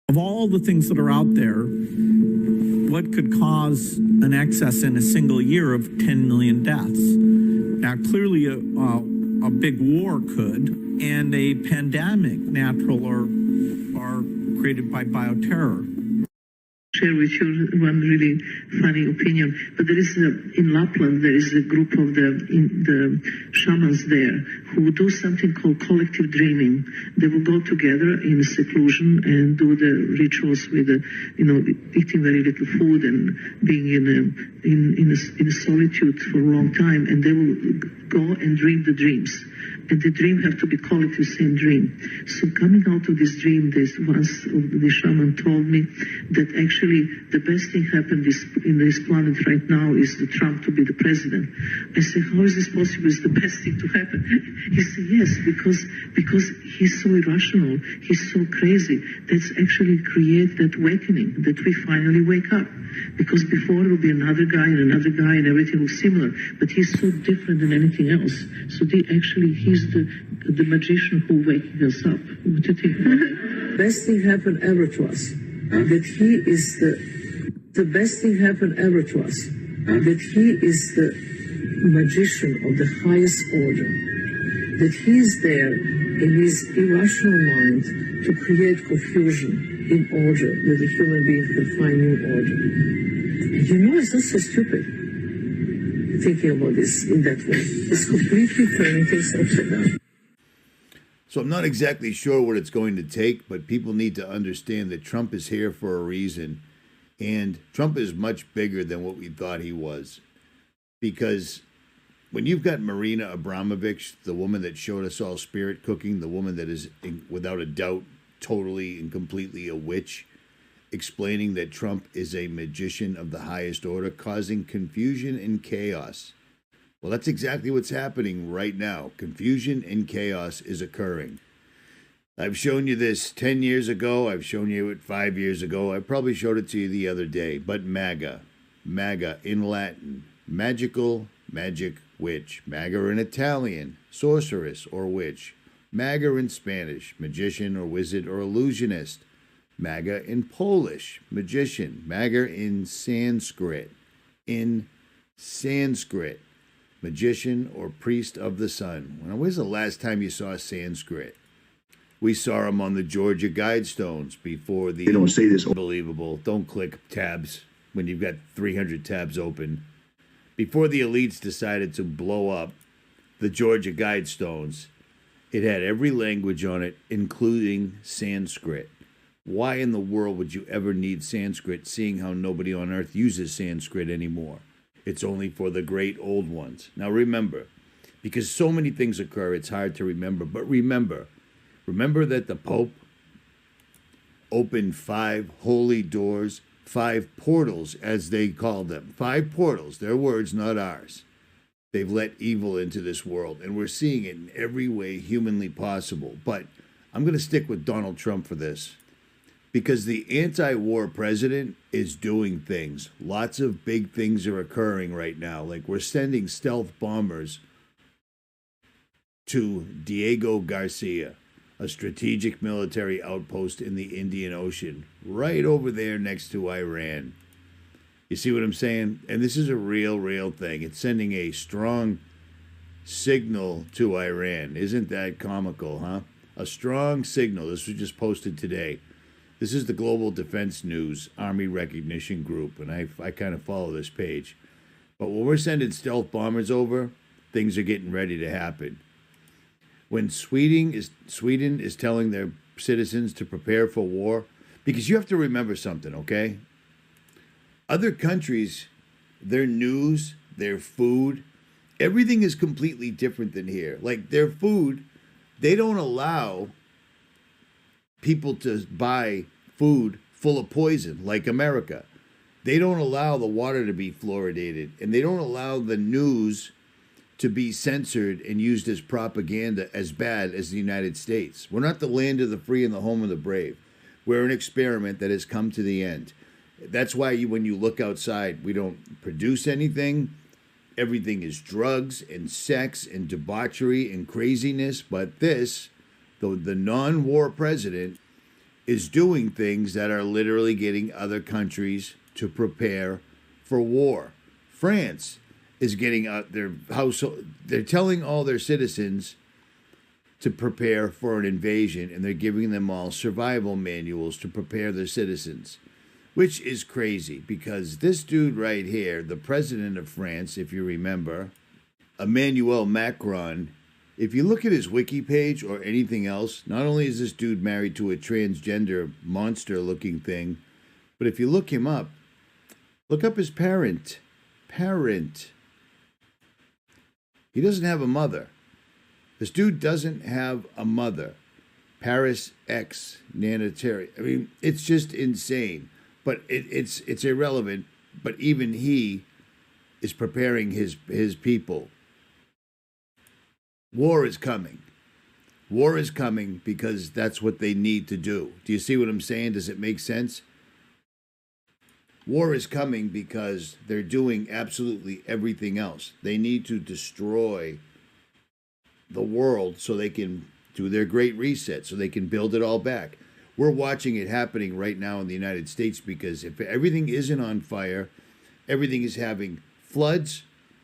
Of all the things that are out there, what could cause an excess in a single year of 10 million deaths? Now, clearly a big war could, and a pandemic, natural or created by bioterror. Share with you one really funny opinion, but there is in Lapland there is a group of the shamans there who do something called collective dreaming. They will go together in seclusion and do the rituals with eating very little food and being in a solitude for a long time, and they will go and dream the dreams. And the dream have to be collective same dream. So coming out of this dream, once the shaman told me that actually the best thing happened in this planet right now is the Trump to be the president. I said, how is this possible? It's the best thing to happen. He said, yes, because he's so irrational, he's so crazy. That's actually create that awakening, that we finally wake up. Because before it will be another guy and everything was similar. But he's so different than anything else. So he's the magician who waking us up. What do you think? Best thing happened ever to us. That he is the best thing happened ever to us. That he is the magician of the highest order. That he is there in his irrational mind to create confusion in order that the human being can find new order. It's not so stupid thinking about this in that way. It's completely turning things upside down. So I'm not exactly sure what it's going to take, but people need to understand that Trump is here for a reason. And Trump is much bigger than what we thought he was. Because when you've got Marina Abramovich, the woman that showed us all spirit cooking, the woman that is, without a doubt, totally and completely a witch, explaining that Trump is a magician of the highest order, causing confusion and chaos. Well, that's exactly what's happening right now. Confusion and chaos is occurring. I've shown you this 10 years ago. I've shown you it 5 years ago. I probably showed it to you the other day. But MAGA in Latin, magical, magic, witch. MAGA in Italian, sorceress or witch. MAGA in Spanish, magician or wizard or illusionist. MAGA in Polish, magician. MAGA in Sanskrit, magician or priest of the sun. When was the last time you saw Sanskrit? We saw them on the Georgia Guidestones before the... They don't say this. Unbelievable. Don't click tabs when you've got 300 tabs open. Before the elites decided to blow up the Georgia Guidestones, it had every language on it, including Sanskrit. Why in the world would you ever need Sanskrit, seeing how nobody on earth uses Sanskrit anymore? It's only for the great old ones. Now remember, because so many things occur, it's hard to remember. But remember that the Pope opened 5 holy doors, 5 portals, as they call them. 5 portals, their words, not ours. They've let evil into this world, and we're seeing it in every way humanly possible. But I'm going to stick with Donald Trump for this, because the anti-war president is doing things. Lots of big things are occurring right now. Like we're sending stealth bombers to Diego Garcia, a strategic military outpost in the Indian Ocean, right over there next to Iran. You see what I'm saying? And this is a real thing. It's sending a strong signal to Iran. Isn't that comical, huh? A strong signal. This was just posted today. This is the Global Defense News Army Recognition Group, and I kind of follow this page. But when we're sending stealth bombers over, things are getting ready to happen. When Sweden is telling their citizens to prepare for war, because you have to remember something, okay? Other countries, their news, their food, everything is completely different than here. Like their food, they don't allow people to buy food full of poison like America. They don't allow the water to be fluoridated, and they don't allow the news to be censored and used as propaganda as bad as the United States. We're not the land of the free and the home of the brave. We're an experiment that has come to the end. That's why when you look outside, we don't produce anything. Everything is drugs and sex and debauchery and craziness. But this, the non-war president, is doing things that are literally getting other countries to prepare for war. France is getting out their household, they're telling all their citizens to prepare for an invasion, and they're giving them all survival manuals to prepare their citizens, which is crazy because this dude right here, the president of France, if you remember, Emmanuel Macron, if you look at his wiki page or anything else, not only is this dude married to a transgender monster looking thing, but if you look him up, look up his parent. He doesn't have a mother. This dude doesn't have a mother. Paris X Nanatari. I mean, it's just insane. But it's irrelevant. But even he is preparing his people. War is coming. War is coming because that's what they need to do. Do you see what I'm saying? Does it make sense? War is coming because they're doing absolutely everything else. They need to destroy the world so they can do their great reset, so they can build it all back. We're watching it happening right now in the United States because if everything isn't on fire, everything is having floods,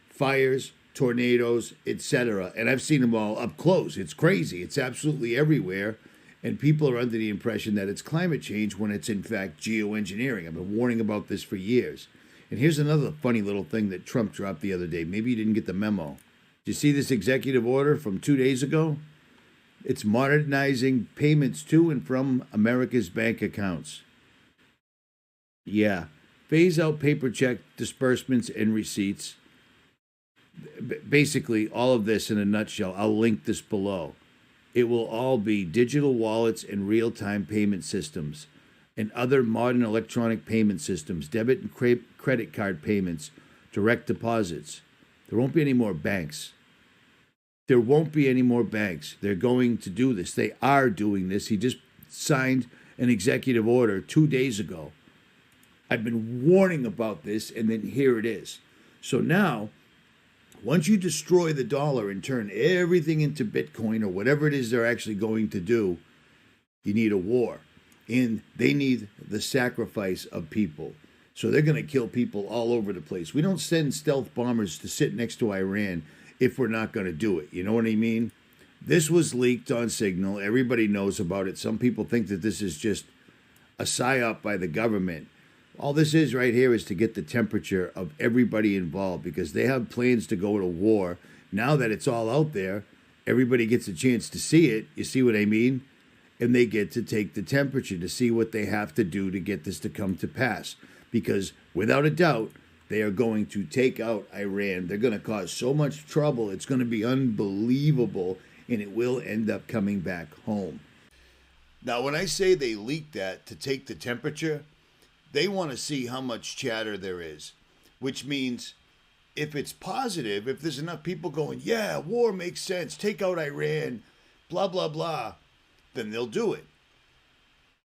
fires, tornadoes, etc. And I've seen them all up close. It's crazy. It's absolutely everywhere. And people are under the impression that it's climate change when it's in fact geoengineering. I've been warning about this for years. And here's another funny little thing that Trump dropped the other day. Maybe you didn't get the memo. Did you see this executive order from 2 days ago? It's modernizing payments to and from America's bank accounts. Yeah. Phase out paper check disbursements and receipts. Basically, all of this in a nutshell. I'll link this below. It will all be digital wallets and real-time payment systems and other modern electronic payment systems, debit and credit card payments, direct deposits. There won't be any more banks. There won't be any more banks. They're going to do this. They are doing this. He just signed an executive order 2 days ago. I've been warning about this, and then here it is. So now, once you destroy the dollar and turn everything into Bitcoin or whatever it is they're actually going to do, you need a war. And they need the sacrifice of people. So they're going to kill people all over the place. We don't send stealth bombers to sit next to Iran if we're not going to do it. You know what I mean? This was leaked on Signal. Everybody knows about it. Some people think that this is just a psyop by the government. All this is right here is to get the temperature of everybody involved because they have plans to go to war. Now that it's all out there, everybody gets a chance to see it. You see what I mean? And they get to take the temperature to see what they have to do to get this to come to pass. Because without a doubt, they are going to take out Iran. They're going to cause so much trouble. It's going to be unbelievable, and it will end up coming back home. Now, when I say they leaked that to take the temperature, they want to see how much chatter there is, which means if it's positive, if there's enough people going, yeah, war makes sense, take out Iran, blah, blah, blah, then they'll do it.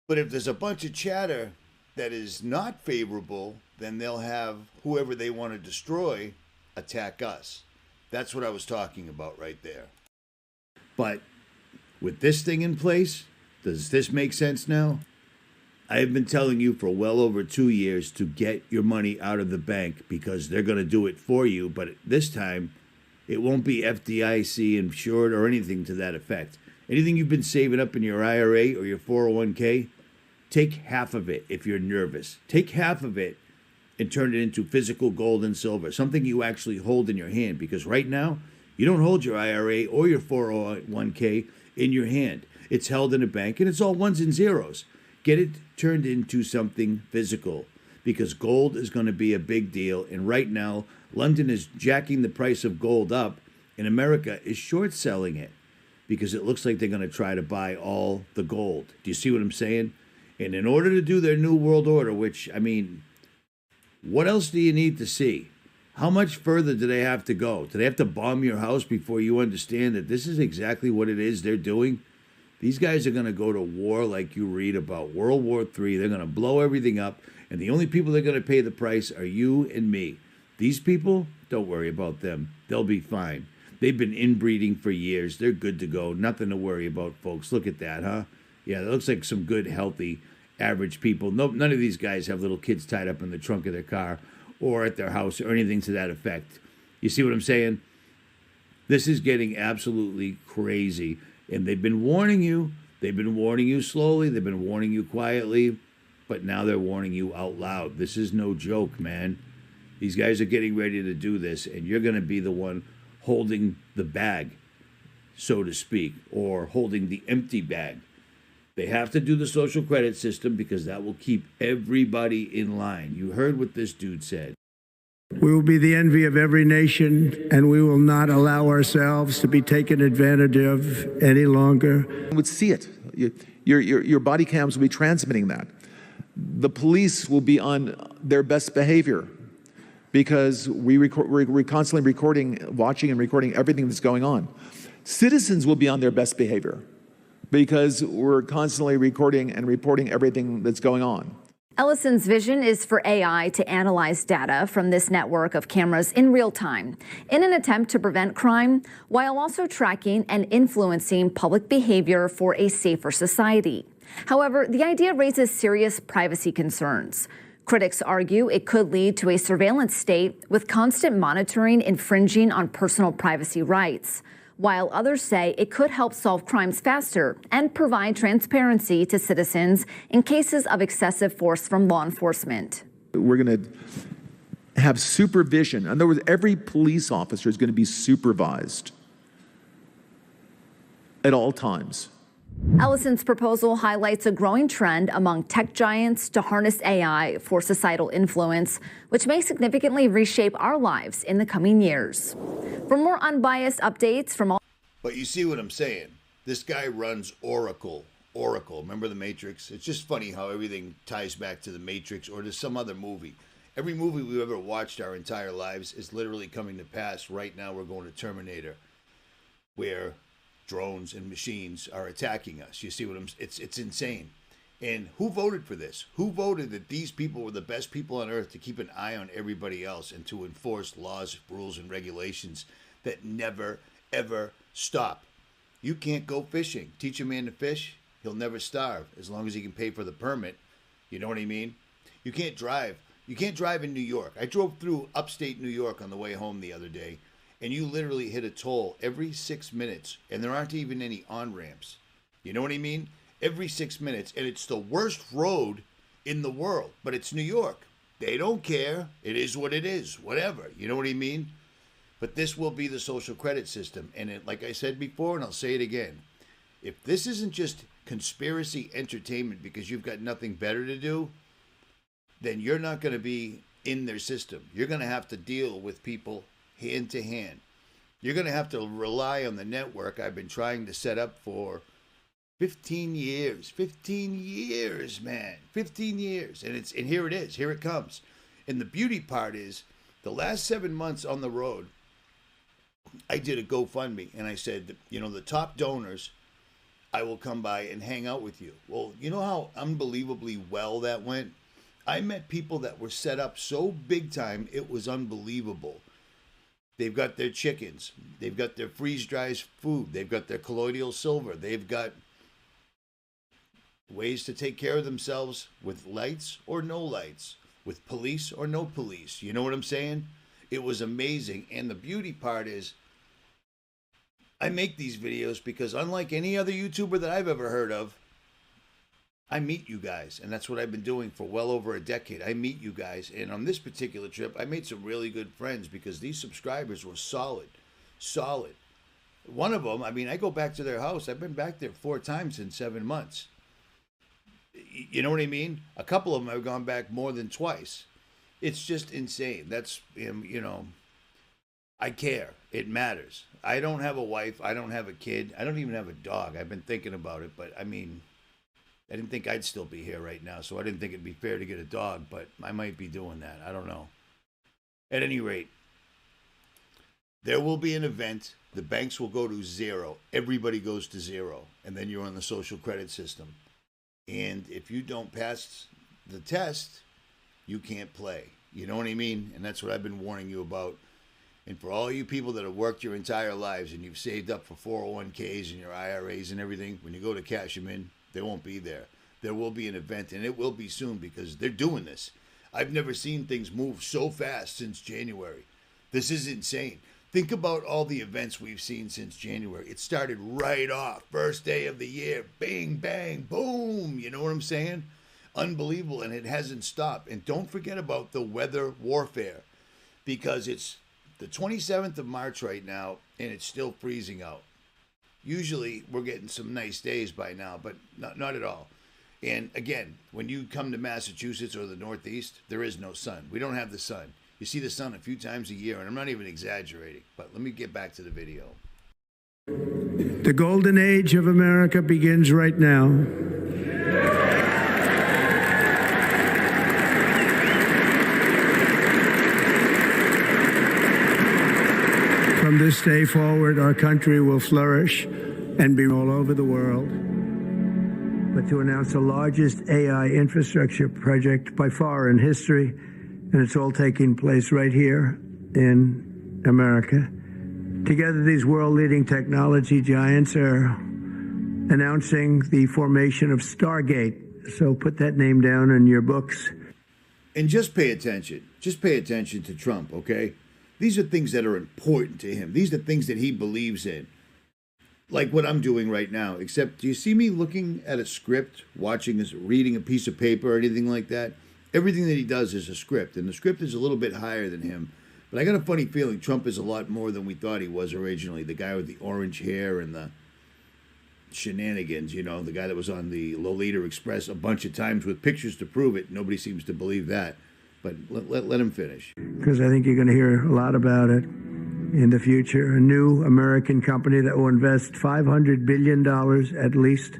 But if there's a bunch of chatter that is not favorable, then they'll have whoever they want to destroy attack us. That's what I was talking about right there. But with this thing in place, does this make sense now? I have been telling you for well over 2 years to get your money out of the bank because they're going to do it for you. But this time, it won't be FDIC insured or anything to that effect. Anything you've been saving up in your IRA or your 401k, take half of it if you're nervous. Take half of it and turn it into physical gold and silver, something you actually hold in your hand. Because right now, you don't hold your IRA or your 401k in your hand. It's held in a bank, and it's all ones and zeros. Get it turned into something physical because gold is going to be a big deal. And right now, London is jacking the price of gold up, and America is short selling it because it looks like they're going to try to buy all the gold. Do you see what I'm saying? And in order to do their new world order, which, I mean, what else do you need to see? How much further do they have to go? Do they have to bomb your house before you understand that this is exactly what it is they're doing? These guys are going to go to war like you read about World War III. They're going to blow everything up, and the only people that are going to pay the price are you and me. These people, don't worry about them. They'll be fine. They've been inbreeding for years. They're good to go. Nothing to worry about, folks. Look at that, huh? Yeah, that looks like some good, healthy, average people. No, none of these guys have little kids tied up in the trunk of their car or at their house or anything to that effect. You see what I'm saying? This is getting absolutely crazy. And they've been warning you. They've been warning you slowly. They've been warning you quietly. But now they're warning you out loud. This is no joke, man. These guys are getting ready to do this, and you're going to be the one holding the bag, so to speak, or holding the empty bag. They have to do the social credit system because that will keep everybody in line. You heard what this dude said. We will be the envy of every nation, and we will not allow ourselves to be taken advantage of any longer. You would see it. Your body cams will be transmitting that. The police will be on their best behavior because we're constantly recording, watching and recording everything that's going on. Citizens will be on their best behavior because we're constantly recording and reporting everything that's going on. Ellison's vision is for AI to analyze data from this network of cameras in real time in an attempt to prevent crime while also tracking and influencing public behavior for a safer society. However, the idea raises serious privacy concerns. Critics argue it could lead to a surveillance state with constant monitoring infringing on personal privacy rights, while others say it could help solve crimes faster and provide transparency to citizens in cases of excessive force from law enforcement. We're going to have supervision. In other words, every police officer is going to be supervised at all times. Ellison's proposal highlights a growing trend among tech giants to harness AI for societal influence, which may significantly reshape our lives in the coming years. For more unbiased updates from all... But you see what I'm saying? This guy runs Oracle. Remember the Matrix? It's just funny how everything ties back to the Matrix or to some other movie. Every movie we've ever watched our entire lives is literally coming to pass. Right now we're going to Terminator, where drones and machines are attacking us. You see what it's insane. And who voted for this? Who voted that these people were the best people on earth to keep an eye on everybody else and to enforce laws, rules, and regulations that never, ever stop? You can't go fishing. Teach a man to fish, he'll never starve as long as he can pay for the permit. You know what I mean? You can't drive. You can't drive in New York. I drove through upstate New York on the way home the other day, and you literally hit a toll every 6 minutes, and there aren't even any on-ramps. You know what I mean? Every 6 minutes, and it's the worst road in the world, but it's New York. They don't care. It is what it is, whatever. You know what I mean? But this will be the social credit system, and like I said before, and I'll say it again, if this isn't just conspiracy entertainment because you've got nothing better to do, then you're not going to be in their system. You're going to have to deal with people hand to hand. You're going to have to rely on the network I've been trying to set up for 15 years. 15 years, man. 15 years. And here it is. Here it comes. And the beauty part is the last 7 months on the road, I did a GoFundMe and I said, the top donors, I will come by and hang out with you. Well, you know how unbelievably well that went? I met people that were set up so big time, it was unbelievable. They've got their chickens. They've got their freeze-dried food. They've got their colloidal silver. They've got ways to take care of themselves with lights or no lights, with police or no police. You know what I'm saying? It was amazing. And the beauty part is I make these videos because unlike any other YouTuber that I've ever heard of, I meet you guys, and that's what I've been doing for well over a decade. I meet you guys, and on this particular trip, I made some really good friends because these subscribers were solid. One of them, I go back to their house. I've been back there 4 times in 7 months. You know what I mean? A couple of them I've gone back more than twice. It's just insane. That's, I care. It matters. I don't have a wife. I don't have a kid. I don't even have a dog. I've been thinking about it, but I didn't think I'd still be here right now, so I didn't think it'd be fair to get a dog, but I might be doing that. I don't know. At any rate, there will be an event. The banks will go to zero. Everybody goes to zero, and then you're on the social credit system. And if you don't pass the test, you can't play. You know what I mean? And that's what I've been warning you about. And for all you people that have worked your entire lives and you've saved up for 401ks and your IRAs and everything, when you go to cash them in, They won't be there. There will be an event, and it will be soon because they're doing this. I've never seen things move so fast since January. This is insane. Think about all the events we've seen since January. It started right off. First day of the year. Bang, bang, boom. You know what I'm saying? Unbelievable. And it hasn't stopped. And don't forget about the weather warfare, because it's the 27th of March right now, and it's still freezing out. Usually we're getting some nice days by now, but not at all. And again, when you come to Massachusetts or the Northeast, there is no sun. We don't have the sun. You see the sun a few times a year, and I'm not even exaggerating. But let me get back to the video. The golden age of America begins right now. From this day forward, our country will flourish and be all over the world. But to announce the largest AI infrastructure project by far in history, and it's all taking place right here in America. Together, these world-leading technology giants are announcing the formation of Stargate. So put that name down in your books. And just pay attention. Just pay attention to Trump, okay? These are things that are important to him. These are things that he believes in. Like what I'm doing right now. Except, do you see me looking at a script, watching this, reading a piece of paper or anything like that? Everything that he does is a script, and the script is a little bit higher than him. But I got a funny feeling Trump is a lot more than we thought he was originally. The guy with the orange hair and the shenanigans, you know, the guy that was on the Lolita Express a bunch of times with pictures to prove it. Nobody seems to believe that. But let him finish. Because I think you're going to hear a lot about it in the future. A new American company that will invest $500 billion at least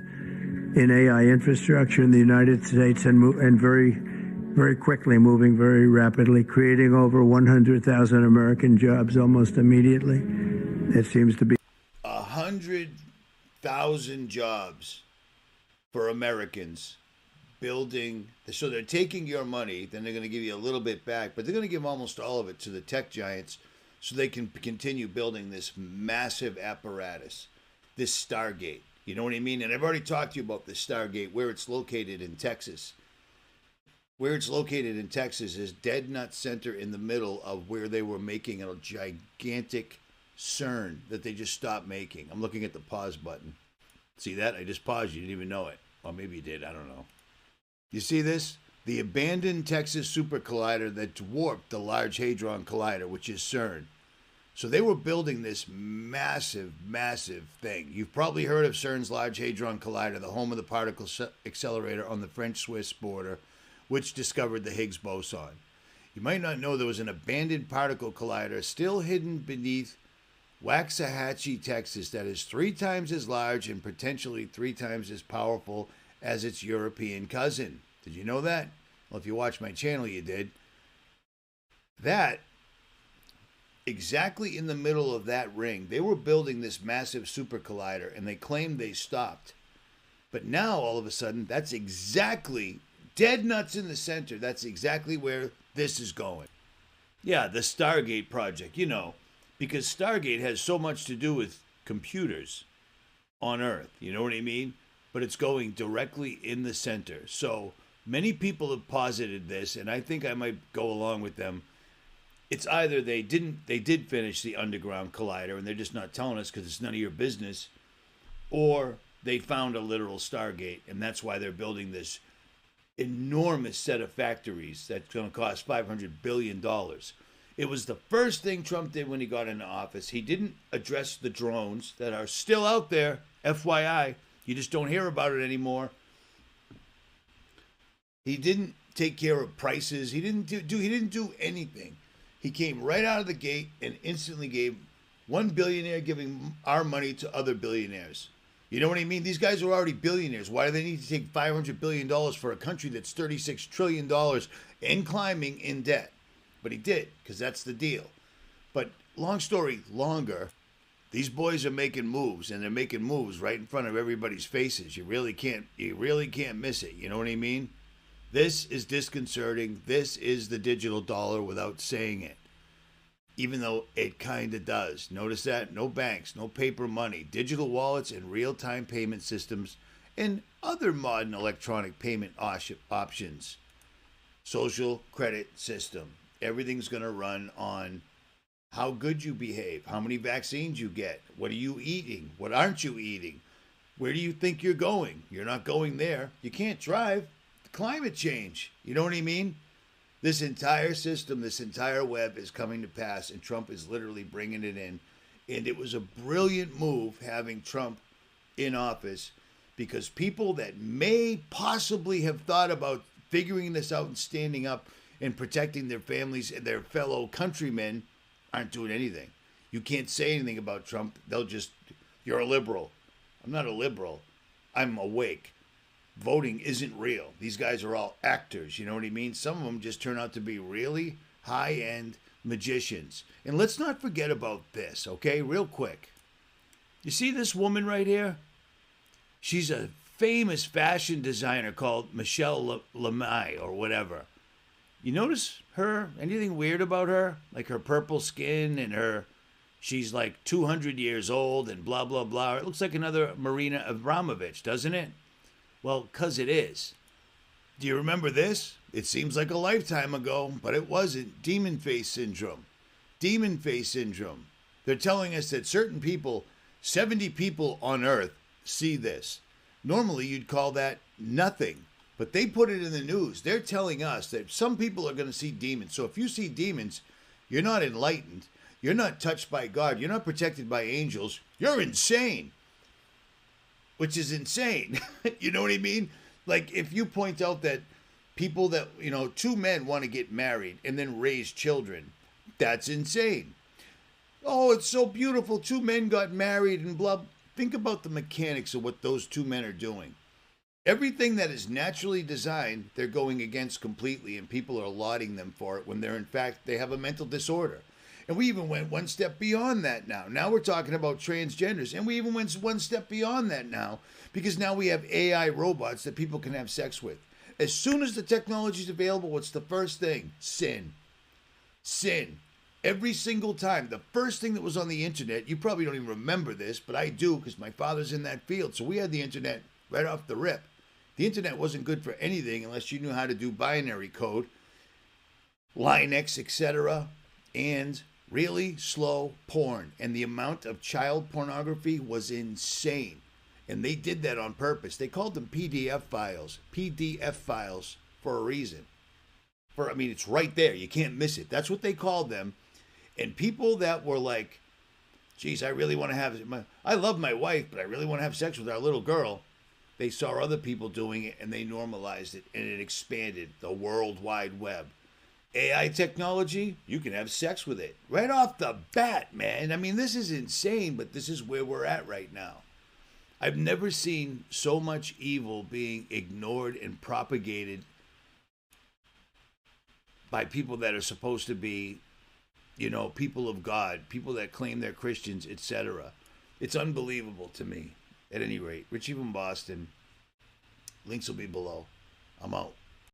in AI infrastructure in the United States and very quickly, moving very rapidly, creating over 100,000 American jobs almost immediately. It seems to be 100,000 jobs for Americans building. So they're taking your money, then they're going to give you a little bit back, but they're going to give almost all of it to the tech giants so they can continue building this massive apparatus, this Stargate. You know what I mean? And I've already talked to you about this Stargate, where it's located in Texas. Where it's located in Texas is dead nut center in the middle of where they were making a gigantic CERN that they just stopped making. I'm looking at the pause button. See that? I just paused. You didn't even know it. Or maybe you did. I don't know. You see this? The abandoned Texas Super Collider that dwarfed the Large Hadron Collider, which is CERN. So they were building this massive, massive thing. You've probably heard of CERN's Large Hadron Collider, the home of the particle accelerator on the French-Swiss border, which discovered the Higgs boson. You might not know there was an abandoned particle collider still hidden beneath Waxahachie, Texas, that is 3 times as large and potentially 3 times as powerful as its European cousin. Did you know that? Well, if you watch my channel, you did. That, exactly in the middle of that ring, they were building this massive super collider, and they claimed they stopped. But now, all of a sudden, that's exactly, dead nuts in the center, that's exactly where this is going. Yeah, the Stargate project, you know, because Stargate has so much to do with computers on Earth, you know what I mean? But it's going directly in the center. So many people have posited this, and I think I might go along with them. It's either they did finish the underground collider and they're just not telling us because it's none of your business, or they found a literal Stargate, and that's why they're building this enormous set of factories that's going to cost $500 billion. It was the first thing Trump did when he got into office. He didn't address the drones that are still out there, FYI. You just don't hear about it anymore. He didn't take care of prices. He didn't do anything. He came right out of the gate and instantly gave one billionaire giving our money to other billionaires. You know what I mean? These guys are already billionaires. Why do they need to take $500 billion for a country that's $36 trillion and climbing in debt? But he did, because that's the deal. But long story longer, these boys are making moves, and they're making moves right in front of everybody's faces. You really can't miss it. You know what I mean? This is disconcerting. This is the digital dollar without saying it. Even though it kind of does. Notice that? No banks, no paper money, digital wallets and real-time payment systems. And other modern electronic payment options. Social credit system. Everything's going to run on how good you behave, how many vaccines you get, what are you eating, what aren't you eating, where do you think you're going? You're not going there. You can't drive. Climate change. You know what I mean? This entire system, this entire web is coming to pass, and Trump is literally bringing it in. And it was a brilliant move having Trump in office, because people that may possibly have thought about figuring this out and standing up and protecting their families and their fellow countrymen aren't doing anything. You can't say anything about Trump. They'll just, you're a liberal. I'm not a liberal. I'm awake. Voting isn't real. These guys are all actors. You know what I mean? Some of them just turn out to be really high-end magicians. And let's not forget about this, okay? Real quick. You see this woman right here? She's a famous fashion designer called Michelle Lemay or whatever. You notice her? Anything weird about her? Like her purple skin and her, she's like 200 years old and blah, blah, blah. It looks like another Marina Abramovich, doesn't it? Well, 'cause it is. Do you remember this? It seems like a lifetime ago, but it wasn't. Demon face syndrome. Demon face syndrome. They're telling us that certain people, 70 people on Earth, see this. Normally, you'd call that nothing. But they put it in the news. They're telling us that some people are going to see demons. So if you see demons, you're not enlightened. You're not touched by God. You're not protected by angels. You're insane. Which is insane. You know what I mean? Like if you point out that people that, you know, two men want to get married and then raise children, that's insane. Oh, it's so beautiful. Two men got married and blah. Think about the mechanics of what those two men are doing. Everything that is naturally designed, they're going against completely, and people are lauding them for it when they're, in fact, they have a mental disorder. And we even went one step beyond that now. Now we're talking about transgenders, and we even went one step beyond that now, because now we have AI robots that people can have sex with. As soon as the technology is available, what's the first thing? Sin. Sin. Every single time. The first thing that was on the internet, you probably don't even remember this, but I do because my father's in that field. So we had the internet right off the rip. The internet wasn't good for anything unless you knew how to do binary code, Linux, etc., and really slow porn. And the amount of child pornography was insane. And they did that on purpose. They called them PDF files. PDF files for a reason. I mean, it's right there. You can't miss it. That's what they called them. And people that were like, geez, I really want to have, I love my wife, but I really want to have sex with our little girl. They saw other people doing it and they normalized it, and it expanded the World Wide Web. AI technology, you can have sex with it right off the bat, man. I mean, this is insane, but this is where we're at right now. I've never seen so much evil being ignored and propagated by people that are supposed to be, you know, people of God, people that claim they're Christians, etc. It's unbelievable to me. At any rate, Richie from Boston. Links will be below. I'm out.